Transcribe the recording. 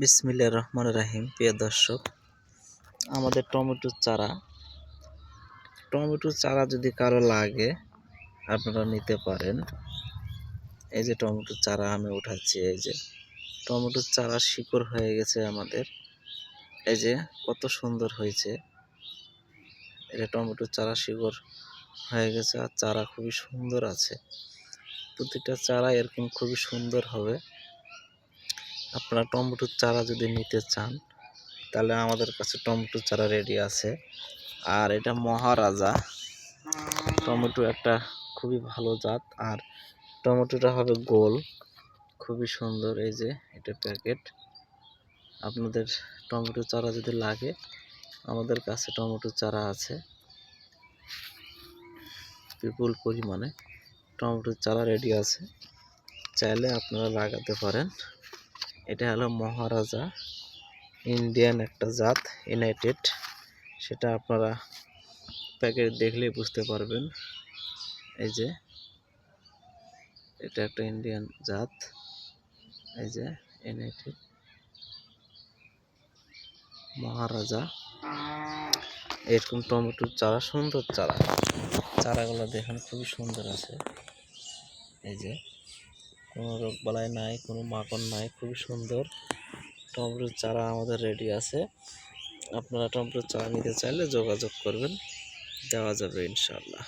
বিসমিল্লাহির রহমানির রহিম। প্রিয় দর্শক, আমাদের টমেটোর চারা যদি কারো লাগে আপনারা নিতে পারেন। এই যে টমেটোর চারা আমি উঠাচ্ছি, এই যে টমেটোর চারা শিকড় হয়ে গেছে আমাদের। এই যে কত সুন্দর হয়েছে, এটা টমেটোর চারা শিকড় হয়ে গেছে আর চারা খুবই সুন্দর আছে। প্রতিটা চারা এরকম খুবই সুন্দর হবে। আপনারা টমেটোর চারা যদি নিতে চান তাহলে আমাদের কাছে টমেটোর চারা রেডি আছে। আর এটা মহারাজা টমেটো, একটা খুবই ভালো জাত। আর টমেটোটা হবে গোল, খুবই সুন্দর। এই যে এটা প্যাকেট। আপনাদের টমেটো চারা যদি লাগে আমাদের কাছে টমেটো চারা আছে, বিপুল পরিমাণে টমেটোর চারা রেডি আছে, চাইলে আপনারা লাগাতে পারেন। এটা হলো মহারাজা ইন্ডিয়ান একটা জাত, ইউনাইটেড। সেটা আপনারা প্যাকেট দেখলেই বুঝতে পারবেন। এই যে এটা একটা ইন্ডিয়ান জাত, এই যে ইউনাইটেড মহারাজা। এরকম টমেটোর চারা, সুন্দর চারাগুলো দেখেন খুবই সুন্দর আছে। এই যে কোনো রোগ বালাই নাই, কোনো মাকড় নাই, খুবই সুন্দর টমেটোর চারা আমাদের রেডি আছে। আপনারা টমেটোর চারা নিতে চাইলে যোগাযোগ করবেন, দেওয়া যাবে ইনশাআল্লাহ।